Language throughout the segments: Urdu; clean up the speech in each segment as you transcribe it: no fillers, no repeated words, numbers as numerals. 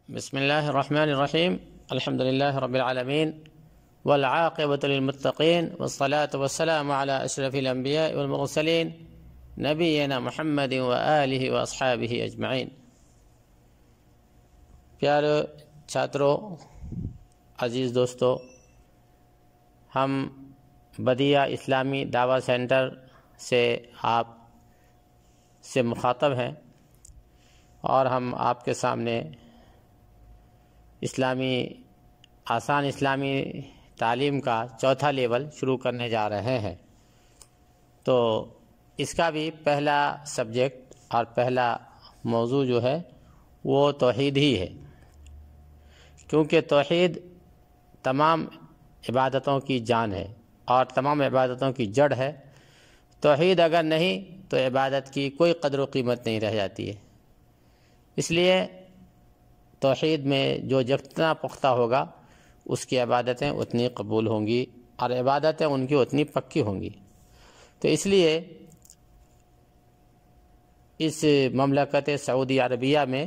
بسم الله الرحمن الرحيم. الحمد لله رب العالمين والعاقبة للمتقين والصلاة والسلام على أشرف الأنبياء والمرسلين نبينا محمد وآله وأصحابه أجمعين. پیارے چھاتروں، عزیز دوستو، ہم بدیہ اسلامی دعویٰ سینٹر سے آپ سے مخاطب ہیں اور ہم آپ کے سامنے آسان اسلامی تعلیم کا چوتھا لیول شروع کرنے جا رہے ہیں۔ تو اس کا بھی پہلا سبجیکٹ اور پہلا موضوع جو ہے وہ توحید ہی ہے، کیونکہ توحید تمام عبادتوں کی جان ہے اور تمام عبادتوں کی جڑ ہے۔ توحید اگر نہیں تو عبادت کی کوئی قدر و قیمت نہیں رہ جاتی ہے۔ اس لیے توحید میں جو جتنا پختہ ہوگا اس کی عبادتیں اتنی قبول ہوں گی اور عبادتیں ان کی اتنی پکی ہوں گی۔ تو اس لیے اس مملکت سعودی عربیہ میں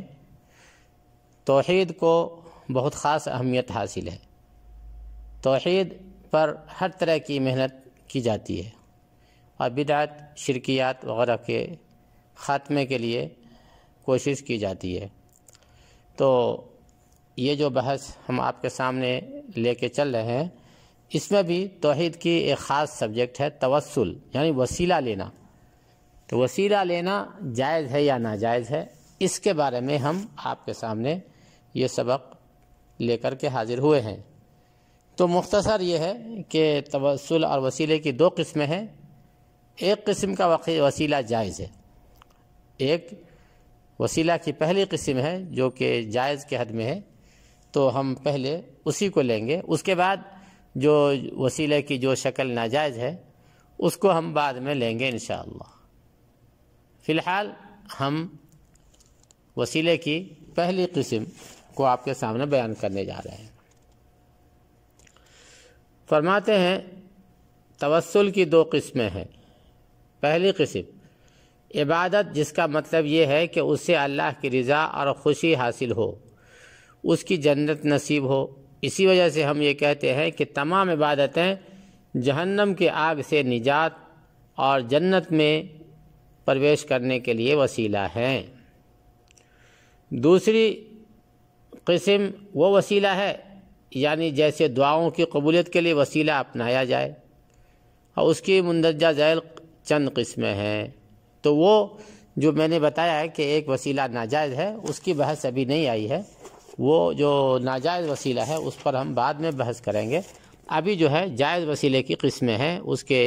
توحید کو بہت خاص اہمیت حاصل ہے۔ توحید پر ہر طرح کی محنت کی جاتی ہے اور بدعت، شرکیات وغیرہ کے خاتمے کے لیے کوشش کی جاتی ہے۔ تو یہ جو بحث ہم آپ کے سامنے لے کے چل رہے ہیں، اس میں بھی توحید کی ایک خاص سبجیکٹ ہے توسل، یعنی وسیلہ لینا۔ تو وسیلہ لینا جائز ہے یا ناجائز ہے، اس کے بارے میں ہم آپ کے سامنے یہ سبق لے کر کے حاضر ہوئے ہیں۔ تو مختصر یہ ہے کہ توسل اور وسیلے کی دو قسمیں ہیں۔ ایک قسم کا وسیلہ جائز ہے، ایک وسیلہ کی پہلی قسم ہے جو کہ جائز کے حد میں ہے، تو ہم پہلے اسی کو لیں گے۔ اس کے بعد جو وسیلے کی جو شکل ناجائز ہے اس کو ہم بعد میں لیں گے انشاءاللہ۔ فی الحال ہم وسیلے کی پہلی قسم کو آپ کے سامنے بیان کرنے جا رہے ہیں۔ فرماتے ہیں توسل کی دو قسمیں ہیں۔ پہلی قسم عبادت، جس کا مطلب یہ ہے کہ اس سے اللہ کی رضا اور خوشی حاصل ہو، اس کی جنت نصیب ہو۔ اسی وجہ سے ہم یہ کہتے ہیں کہ تمام عبادتیں جہنم کی آگ سے نجات اور جنت میں پرویش کرنے کے لیے وسیلہ ہیں۔ دوسری قسم وہ وسیلہ ہے، یعنی جیسے دعاؤں کی قبولیت کے لیے وسیلہ اپنایا جائے، اور اس کی مندرجہ ذیل چند قسمیں ہیں۔ تو وہ جو میں نے بتایا ہے کہ ایک وسیلہ ناجائز ہے، اس کی بحث ابھی نہیں آئی ہے۔ وہ جو ناجائز وسیلہ ہے اس پر ہم بعد میں بحث کریں گے۔ ابھی جو ہے جائز وسیلے کی قسمیں ہیں، اس کے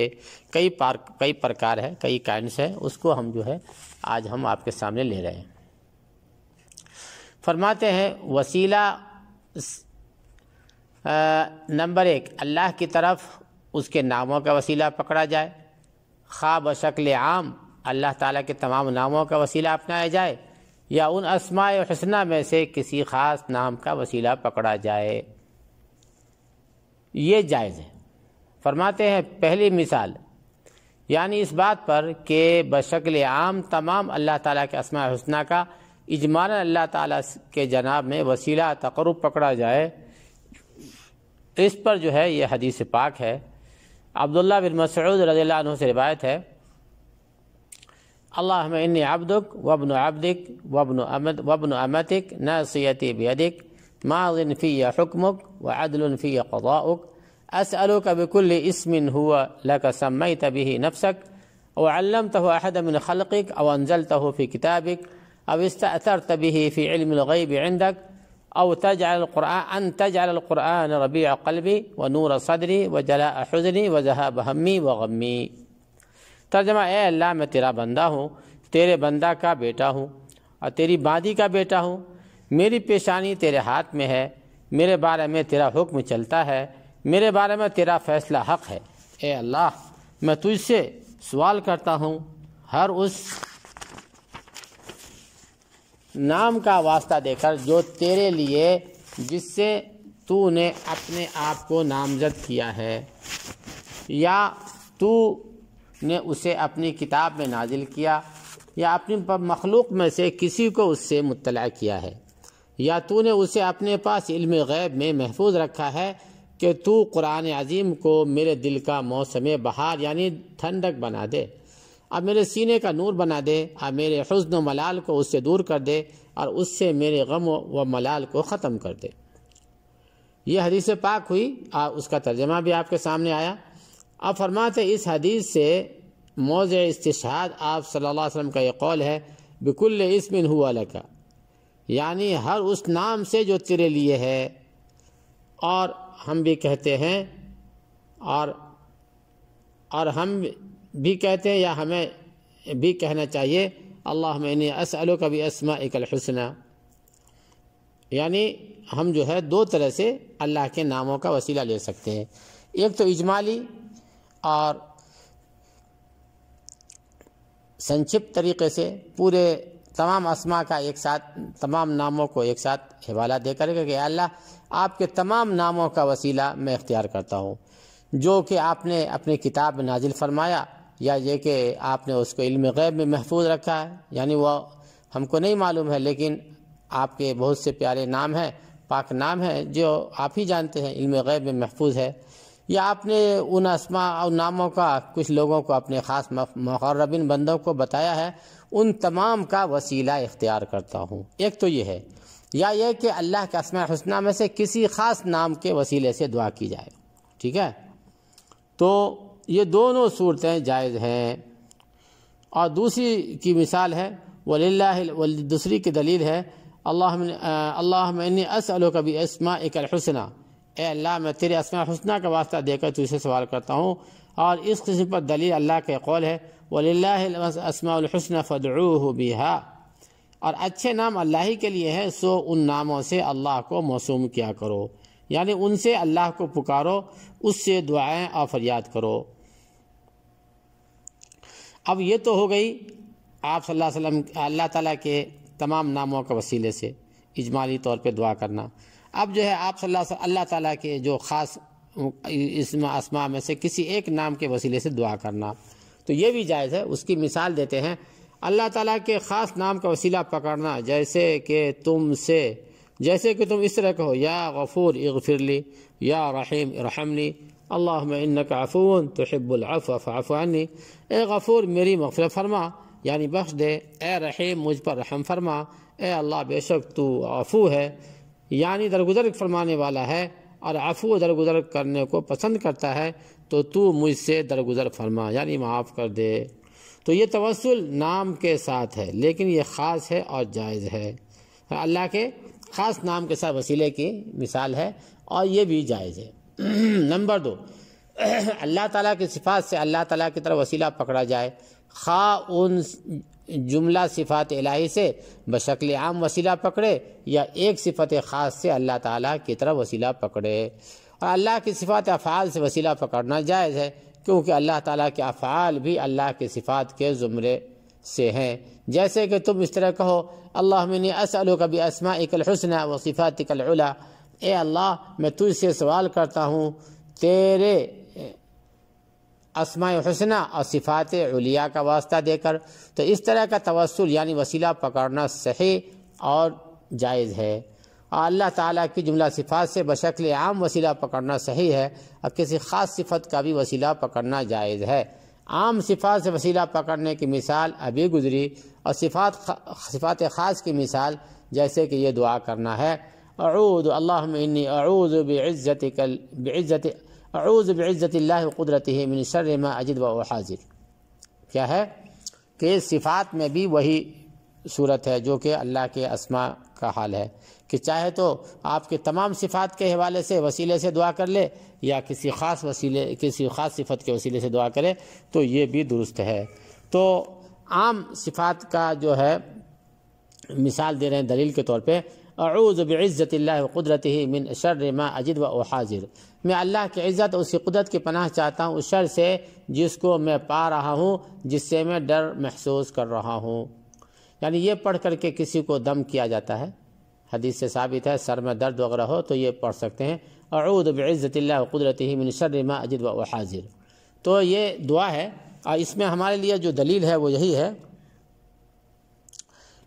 کئی پرکار ہیں، کئی کائنڈس ہیں، اس کو ہم جو ہے آج ہم آپ کے سامنے لے رہے ہیں۔ فرماتے ہیں وسیلہ نمبر 1، اللہ کی طرف اس کے ناموں کا وسیلہ پکڑا جائے، خواہ بشکل عام اللہ تعالیٰ کے تمام ناموں کا وسیلہ اپنایا جائے، یا ان اسماء حسنہ میں سے کسی خاص نام کا وسیلہ پکڑا جائے، یہ جائز ہے۔ فرماتے ہیں پہلی مثال، یعنی اس بات پر کہ بشکل عام تمام اللہ تعالیٰ کے اسماء حسنہ کا اجمالاً اللہ تعالیٰ کے جناب میں وسیلہ تقرب پکڑا جائے، اس پر جو ہے یہ حدیث پاک ہے۔ عبداللہ بن مسعود رضی اللہ عنہ سے روایت ہے، اللہم انی عبدک وابن عبدک وابن امتک ناصیتی بیدک ماض فی حکمک وعدل فی قضاؤک اسألک بکل اسم ہوا لک سمیت به نفسک او علمتہ احد من خلقک او انزلتہ فی کتابک او استأثرت به فی علم الغیب عندک او تجعل القرآن ربیع قلبی ونور صدری وجلاء حزنی وذہاب ہمی وغمی۔ ترجمہ، اے اللہ میں تیرا بندہ ہوں، تیرے بندہ کا بیٹا ہوں اور تیری باندی کا بیٹا ہوں، میری پیشانی تیرے ہاتھ میں ہے، میرے بارے میں تیرا حکم چلتا ہے، میرے بارے میں تیرا فیصلہ حق ہے۔ اے اللہ، میں تجھ سے سوال کرتا ہوں ہر اس نام کا واسطہ دے کر جو تیرے لیے، جس سے تو نے اپنے آپ کو نامزد کیا ہے یا تو نے اسے اپنی کتاب میں نازل کیا یا اپنی مخلوق میں سے کسی کو اس سے مطلع کیا ہے، یا تو نے اسے اپنے پاس علم غیب میں محفوظ رکھا ہے کہ تو قرآن عظیم کو میرے دل کا موسم بہار یعنی ٹھنڈک بنا دے، اب میرے سینے کا نور بنا دے، اب میرے حزن و ملال کو اس سے دور کر دے اور اس سے میرے غم و ملال کو ختم کر دے۔ یہ حدیث پاک ہوئی، اس کا ترجمہ بھی آپ کے سامنے آیا۔ اب فرماتے اس حدیث سے موضع استشہاد آپ صلی اللہ علیہ وسلم کا یہ قول ہے بکل اسم ہوا لک، یعنی ہر اس نام سے جو تیرے لیے ہے۔ اور ہم بھی کہتے ہیں اور ہم بھی کہتے ہیں یا ہمیں بھی کہنا چاہیے اللہم انی اسألک باسمائک الحسنی، یعنی ہم جو ہے دو طرح سے اللہ کے ناموں کا وسیلہ لے سکتے ہیں، ایک تو اجمالی اور سنکشپت طریقے سے پورے تمام اسماء کا ایک ساتھ، تمام ناموں کو ایک ساتھ حوالہ دے کر کہ اللہ آپ کے تمام ناموں کا وسیلہ میں اختیار کرتا ہوں، جو کہ آپ نے اپنی کتاب میں نازل فرمایا یا یہ کہ آپ نے اس کو علم غیب میں محفوظ رکھا ہے، یعنی وہ ہم کو نہیں معلوم ہے لیکن آپ کے بہت سے پیارے نام ہیں، پاک نام ہیں جو آپ ہی جانتے ہیں، علم غیب میں محفوظ ہے، یا آپ نے ان اسماء اور ناموں کا کچھ لوگوں کو اپنے خاص مقربین بندوں کو بتایا ہے، ان تمام کا وسیلہ اختیار کرتا ہوں۔ ایک تو یہ ہے، یا یہ کہ اللہ کے اسماء حسنہ میں سے کسی خاص نام کے وسیلے سے دعا کی جائے، ٹھیک ہے؟ تو یہ دونوں صورتیں جائز ہیں۔ اور دوسری کی مثال ہے وَلِلَّهِ، دوسری کی دلیل ہے اللہم انی اسألک باسمائک الحسنی، اے اللہ میں تیرے اسماء حسنہ کا واسطہ دے کر تجھ سے سوال کرتا ہوں۔ اور اس قسم پر دلیل اللہ کے قول ہے وَلِلَّهِ الْأَسْمَاءُ الْحُسْنَى فَادْعُوهُ بِهَا، اور اچھے نام اللہ ہی کے لیے ہے، سو ان ناموں سے اللہ کو موسوم کیا کرو، یعنی ان سے اللہ کو پکارو، اس سے دعائیں اور فریاد کرو۔ اب یہ تو ہو گئی آپ صلی اللہ علیہ وسلم اللہ تعالیٰ کے تمام ناموں کے وسیلے سے اجمالی طور پہ دعا کرنا۔ اب جو ہے آپ صلی اللہ علیہ وسلم اللہ تعالیٰ کے جو خاص اسماء میں سے کسی ایک نام کے وسیلے سے دعا کرنا، تو یہ بھی جائز ہے۔ اس کی مثال دیتے ہیں، اللہ تعالیٰ کے خاص نام کا وسیلہ پکڑنا، جیسے کہ تم اس طرح کہو یا غفور اغفر لی، یا رحیم ارحمنی، اللہم انک عفو تحب العفو فاعف عنی، اے غفور میری مغفرت فرما یعنی بخش دے، اے رحیم مجھ پر رحم فرما، اے اللہ بے شک تو عفو ہے یعنی درگزر فرمانے والا ہے، اور عفو درگزر کرنے کو پسند کرتا ہے، تو مجھ سے درگزر فرما یعنی معاف کر دے۔ تو یہ توسل نام کے ساتھ ہے، لیکن یہ خاص ہے اور جائز ہے، اللہ کے خاص نام کے ساتھ وسیلے کی مثال ہے، اور یہ بھی جائز ہے۔ نمبر 2، اللہ تعالیٰ کی صفات سے اللہ تعالیٰ کی طرف وسیلہ پکڑا جائے، خواہ ان جملہ صفات الہی سے بشکل عام وسیلہ پکڑے یا ایک صفت خاص سے اللہ تعالیٰ کی طرف وسیلہ پکڑے۔ اور اللہ کی صفات افعال سے وسیلہ پکڑنا جائز ہے، کیونکہ اللہ تعالیٰ کے افعال بھی اللہ کے صفات کے زمرے سے ہیں، جیسے کہ تم اس طرح کہو اللہم انی اسألک باسمائک الحسنی وصفاتک العلی، اے اللہ میں تجھ سے سوال کرتا ہوں تیرے اسماء حسنہ اور صفات علیہ کا واسطہ دے کر۔ تو اس طرح کا توسل یعنی وسیلہ پکڑنا صحیح اور جائز ہے، اور اللہ تعالیٰ کی جملہ صفات سے بشکل عام وسیلہ پکڑنا صحیح ہے، اور کسی خاص صفت کا بھی وسیلہ پکڑنا جائز ہے۔ عام صفات سے وسیلہ پکڑنے کی مثال ابھی گزری، اور صفات خاص کی مثال جیسے کہ یہ دعا کرنا ہے اللہم انی اعوذ بعزت اللہ وقدرتہ من شر ما اجد و احاذر، کیا ہے کہ صفات میں بھی وہی صورت ہے جو کہ اللہ کے اسماء کا حال ہے، کہ چاہے تو آپ کے تمام صفات کے حوالے سے وسیلے سے دعا کر لے، یا کسی خاص صفت کے وسیلے سے دعا کرے، تو یہ بھی درست ہے۔ تو عام صفات کا جو ہے مثال دے رہے ہیں دلیل کے طور پہ، اعوذ بعزت اللہ وقدرتہ من شر ما اجد و احاذر، میں اللہ کی عزت اور اس کی قدرت کی پناہ چاہتا ہوں اس شر سے جس کو میں پا رہا ہوں، جس سے میں ڈر محسوس کر رہا ہوں۔ یعنی یہ پڑھ کر کے کسی کو دم کیا جاتا ہے، حدیث سے ثابت ہے، سر میں درد وغیرہ ہو تو یہ پڑھ سکتے ہیں اعوذ بعزت اللہ وقدرتہ من شر ما اجد و احاذر۔ تو یہ دعا ہے، اور اس میں ہمارے لیے جو دلیل ہے وہ یہی ہے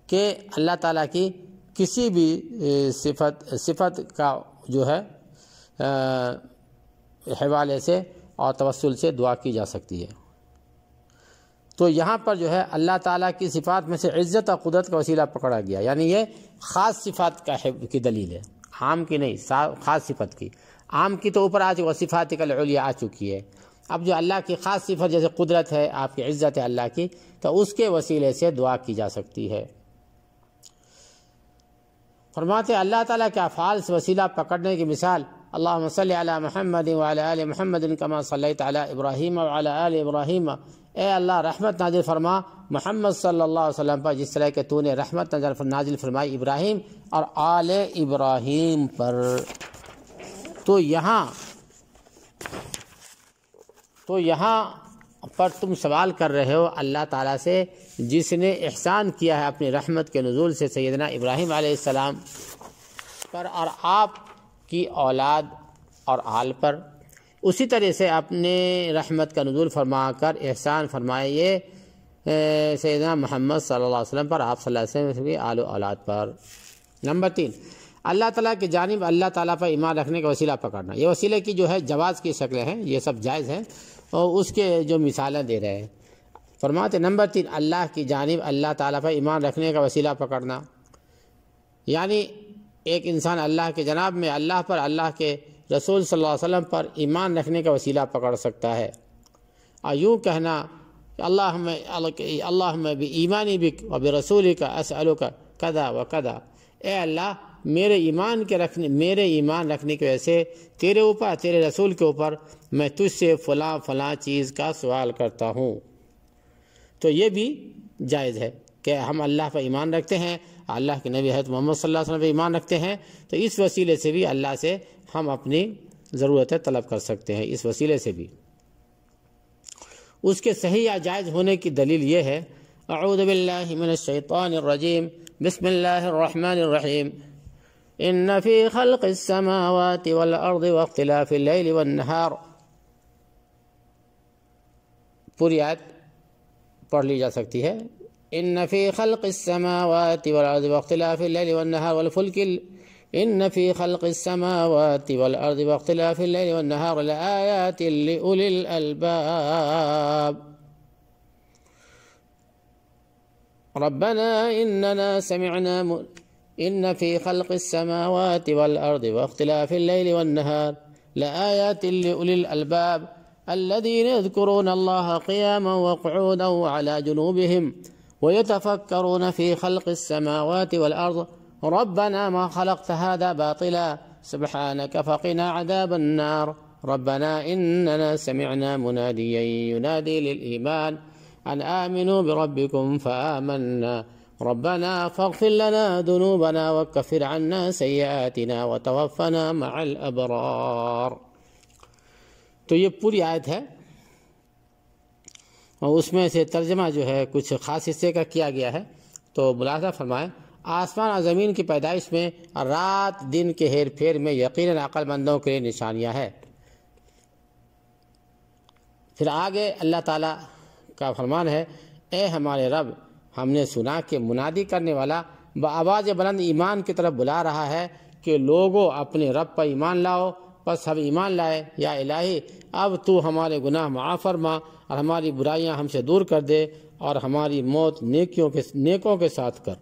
کہ اللہ تعالیٰ کی کسی بھی صفت کا جو ہے حوالے سے اور توسل سے دعا کی جا سکتی ہے۔ تو یہاں پر جو ہے اللہ تعالیٰ کی صفات میں سے عزت اور قدرت کا وسیلہ پکڑا گیا، یعنی یہ خاص صفات کی دلیل ہے، عام کی نہیں، خاص صفت کی۔ عام کی تو اوپر آ چکی، صفات العلیٰ آ چکی ہے۔ اب جو اللہ کی خاص صفت جیسے قدرت ہے، آپ کی عزت ہے اللہ کی، تو اس کے وسیلے سے دعا کی جا سکتی ہے۔ فرماتے ہیں اللہ تعالیٰ کے افعال سے وسیلہ پکڑنے کی مثال اللہم صلی علی محمد وعلی آل محمد کما صلیت علی ابراہیم وعلی آل ابراہیم، اے اللہ رحمت نازل فرما محمد صلی اللہ علیہ وسلم پر جس طرح کہ تو نے رحمت نازل فرمائی ابراہیم اور آل ابراہیم پر۔ تو یہاں پر تم سوال کر رہے ہو اللہ تعالیٰ سے جس نے احسان کیا ہے اپنی رحمت کے نزول سے سیدنا ابراہیم علیہ السلام پر اور آپ کی اولاد اور آل پر، اسی طرح سے اپنے رحمت کا نزول فرما کر احسان فرمائیے سیدنا محمد صلی اللہ علیہ وسلم پر، آپ صلی اللہ علیہ وسلم کی آل و اولاد پر۔ نمبر 3، اللہ تعالیٰ کی جانب اللہ تعالیٰ پر ایمان رکھنے کا وسیلہ پکڑنا۔ یہ وسیلے کی جو ہے جواز کی شکلیں ہیں، یہ سب جائز ہیں، اور اس کے جو مثالیں دے رہے ہیں۔ فرماتے نمبر 3، اللہ کی جانب اللہ تعالیٰ پر ایمان رکھنے کا وسیلہ پکڑنا، یعنی ایک انسان اللہ کے جناب میں اللہ پر، اللہ کے رسول صلی اللہ علیہ وسلم پر ایمان رکھنے کا وسیلہ پکڑ سکتا ہے، اور یوں کہنا اللہم بایمانی بک و برسولک اسألک کذا و کذا، اے اللہ میرے ایمان رکھنے کی وجہ سے تیرے اوپر، تیرے رسول کے اوپر میں تجھ سے فلاں فلاں چیز کا سوال کرتا ہوں۔ تو یہ بھی جائز ہے کہ ہم اللہ پر ایمان رکھتے ہیں، اللہ کے نبی حضرت محمد صلی اللہ علیہ وسلم پر ایمان رکھتے ہیں، تو اس وسیلے سے بھی اللہ سے ہم اپنی ضرورتیں طلب کر سکتے ہیں، اس وسیلے سے بھی۔ اس کے صحیح یا جائز ہونے کی دلیل یہ ہے، اعوذ باللہ من الشیطان الرجیم، بسم اللہ الرحمن الرحیم، ان فی خلق السماوات والارض واختلاف اللیل والنہار۔ پوری آیت پڑھ لی جا سکتی ہے، ان فی خلق السماوات والارض واختلاف اللیل والنہار والفلک ان فی خلق السماوات والارض واختلاف اللیل والنہار لآیات لأولی الالباب ربنا اننا سمعنا ان فی خلق السماوات والارض واختلاف اللیل والنہار لآیات لأولی الالباب الذين يذكرون الله قياما وقعودا وعلى جنوبهم ويتفكرون في خلق السماوات والأرض ربنا ما خلقت هذا باطلا سبحانك فقنا عذاب النار ربنا إننا سمعنا مناديا ينادي للإيمان أن آمنوا بربكم فآمنا ربنا فاغفر لنا ذنوبنا وكفر عنا سيئاتنا وتوفنا مع الأبرار۔ تو یہ پوری آیت ہے، اور اس میں سے ترجمہ جو ہے کچھ خاص حصے کا کیا گیا ہے۔ تو ملاحظہ فرمائیں، آسمان اور زمین کی پیدائش میں اور رات دن کے ہیر پھیر میں یقیناً عقل مندوں کے لیے نشانیاں ہیں۔ پھر آگے اللہ تعالیٰ کا فرمان ہے، اے ہمارے رب، ہم نے سنا کہ منادی کرنے والا بآواز بلند ایمان کی طرف بلا رہا ہے کہ لوگوں اپنے رب پر ایمان لاؤ، پس ہم ایمان لائے، یا الہی اب تو ہمارے گناہ معاف فرما اور ہماری برائیاں ہم سے دور کر دے اور ہماری موت نیکوں کے ساتھ کر،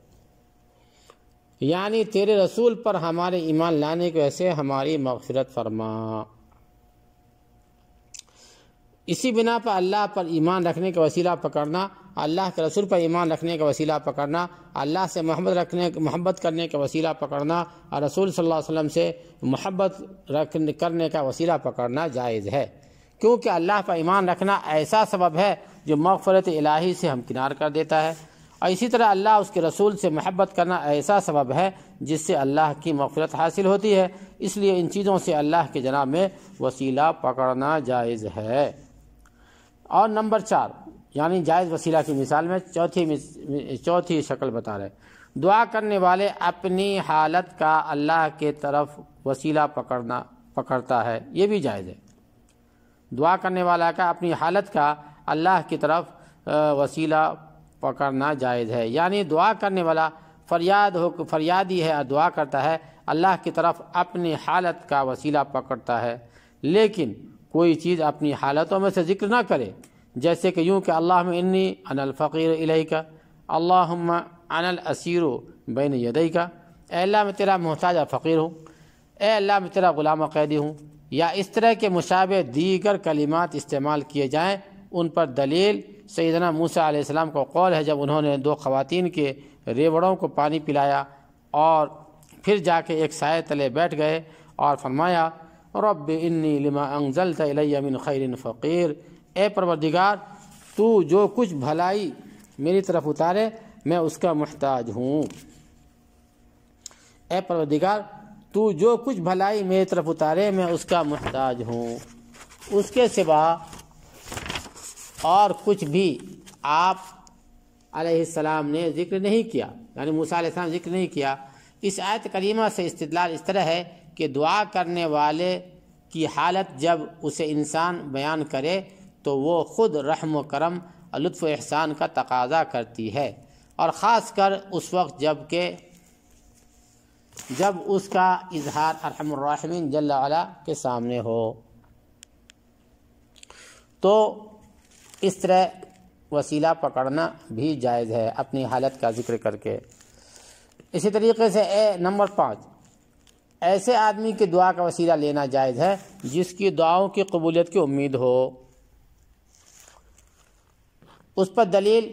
یعنی تیرے رسول پر ہمارے ایمان لانے کی وجہ سے ہماری مغفرت فرما۔ اسی بنا پر اللہ پر ایمان رکھنے کا وسیلہ پکڑنا، اللہ کے رسول پر ایمان رکھنے کا وسیلہ پکڑنا، اللہ سے محبت کرنے کا وسیلہ پکڑنا اور رسول صلی اللہ علیہ وسلم سے محبت کرنے کا وسیلہ پکڑنا جائز ہے، کیونکہ اللہ پر ایمان رکھنا ایسا سبب ہے جو مغفرت الہی سے ہمکنار کر دیتا ہے، اور اسی طرح اللہ اس کے رسول سے محبت کرنا ایسا سبب ہے جس سے اللہ کی مغفرت حاصل ہوتی ہے، اس لیے ان چیزوں سے اللہ کے جناب میں وسیلہ پکڑنا جائز ہے۔ اور نمبر 4 یعنی جائز وسیلہ کی مثال میں چوتھی شکل بتا رہے، دعا کرنے والے اپنی حالت کا اللہ کے طرف وسیلہ پکڑتا ہے، یہ بھی جائز ہے۔ دعا کرنے والا کا اپنی حالت کا اللہ کی طرف وسیلہ پکڑنا جائز ہے، یعنی دعا کرنے والا فریادی ہے اور دعا کرتا ہے، اللہ کی طرف اپنی حالت کا وسیلہ پکڑتا ہے، لیکن کوئی چیز اپنی حالتوں میں سے ذکر نہ کرے، جیسے کہ یوں کہ اللہم انی انا الفقیر الیک، اللہم انا الاسیر بین یدیک، اے اللہ میں تیرا محتاج اور فقیر ہوں، اے اللہ میں تیرا غلام و قیدی ہوں، یا اس طرح کے مشابہ دیگر کلمات استعمال کیے جائیں۔ ان پر دلیل سیدنا موسیٰ علیہ السلام کا قول ہے، جب انہوں نے 2 خواتین کے ریوڑوں کو پانی پلایا اور پھر جا کے ایک سائے تلے بیٹھ گئے اور فرمایا رب انی لما انزلت الی من خیر فقیر، اے پروردگار تو جو کچھ بھلائی میری طرف اتارے میں اس کا محتاج ہوں، اے پروردگار تو جو کچھ بھلائی میری طرف اتارے میں اس کا محتاج ہوں۔ اس کے سوا اور کچھ بھی آپ علیہ السلام نے ذکر نہیں کیا، یعنی موسیٰ علیہ السلام ذکر نہیں کیا۔ اس آیت کریمہ سے استدلال اس طرح ہے کہ دعا کرنے والے کی حالت جب اسے انسان بیان کرے تو وہ خود رحم و کرم اور لطف و احسان کا تقاضا کرتی ہے، اور خاص کر اس وقت جب اس کا اظہار ارحم الراحمین جل وعلا کے سامنے ہو، تو اس طرح وسیلہ پکڑنا بھی جائز ہے اپنی حالت کا ذکر کر کے۔ اسی طریقے سے نمبر 5، ایسے آدمی کی دعا کا وسیلہ لینا جائز ہے جس کی دعاؤں کی قبولیت کی امید ہو۔ اس پر دلیل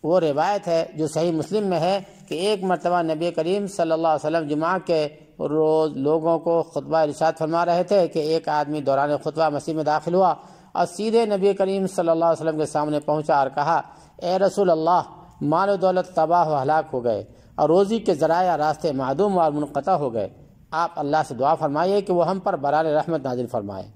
وہ روایت ہے جو صحیح مسلم میں ہے کہ ایک مرتبہ نبی کریم صلی اللہ علیہ وسلم جمعہ کے روز لوگوں کو خطبہ ارشاد فرما رہے تھے کہ ایک آدمی دوران خطبہ مسجد میں داخل ہوا اور سیدھے نبی کریم صلی اللہ علیہ وسلم کے سامنے پہنچا اور کہا اے رسول اللہ، مال و دولت تباہ و ہلاک ہو گئے اور روزی کے ذرائع راستے معدوم اور منقطع ہو گئے، آپ اللہ سے دعا فرمائیے کہ وہ ہم پر باران رحمت نازل فرمائے،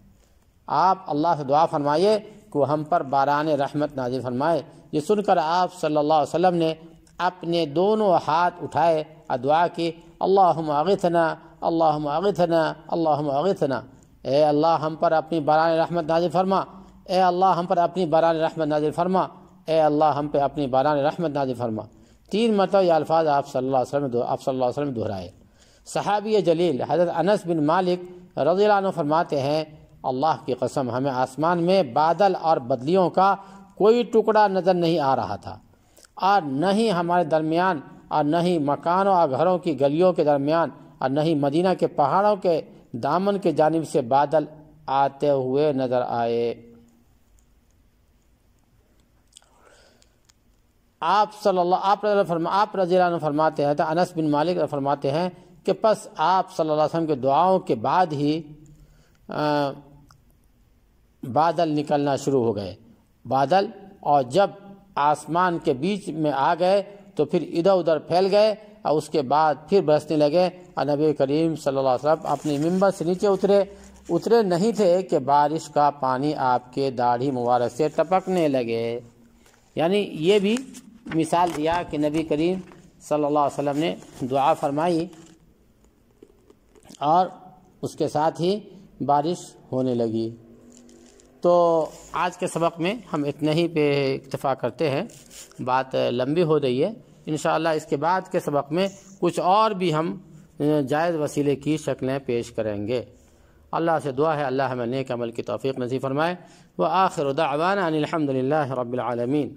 آپ اللہ سے دعا فرمائیے کہ وہ ہم پر باران رحمت نازل فرمائے۔ یہ سن کر آپ صلی اللہ علیہ وسلم نے اپنے دونوں ہاتھ اٹھائے اور دعا کی اللہم اغثنا اللہم اغثنا اللہم اغثنا، اے اللہ ہم پر اپنی باران رحمت نازل فرما، اے اللہ ہم پر اپنی باران رحمت نازل فرما، اے اللہ ہم پہ اپنی باران رحمت نازل فرما۔ 3 مرتبہ یہ الفاظ آپ صلی اللہ علیہ وسلم دہرائے۔ صحابی جلیل حضرت انس بن مالک رضی اللہ عنہ فرماتے ہیں اللہ کی قسم ہمیں آسمان میں بادل اور بدلیوں کا کوئی ٹکڑا نظر نہیں آ رہا تھا، اور نہ ہی ہمارے درمیان، اور نہ ہی مکانوں اور گھروں کی گلیوں کے درمیان، اور نہ ہی مدینہ کے پہاڑوں کے دامن کے جانب سے بادل آتے ہوئے نظر آئے۔ آپ رضی اللہ عنہ فرماتے ہیں، انس بن مالک فرماتے ہیں کہ پس آپ صلی اللہ علیہ وسلم کے دعاؤں کے بعد ہی بادل نکلنا شروع ہو گئے، بادل، اور جب آسمان کے بیچ میں آ گئے تو پھر ادھر ادھر پھیل گئے اور اس کے بعد پھر برسنے لگے، اور نبی کریم صلی اللہ علیہ وسلم اپنے ممبر سے نیچے اترے نہیں تھے کہ بارش کا پانی آپ کے داڑھی مبارک سے ٹپکنے لگے۔ یعنی یہ بھی مثال دیا کہ نبی کریم صلی اللہ علیہ وسلم نے دعا فرمائی اور اس کے ساتھ ہی بارش ہونے لگی۔ تو آج کے سبق میں ہم اتنے ہی پہ اکتفا کرتے ہیں، بات لمبی ہو رہی ہے، انشاءاللہ اس کے بعد کے سبق میں کچھ اور بھی ہم جائز وسیلے کی شکلیں پیش کریں گے۔ اللہ سے دعا ہے اللہ ہمیں نیک عمل کی توفیق نصیب فرمائے۔ وآخر دعوانا ان الحمد للہ رب العالمین۔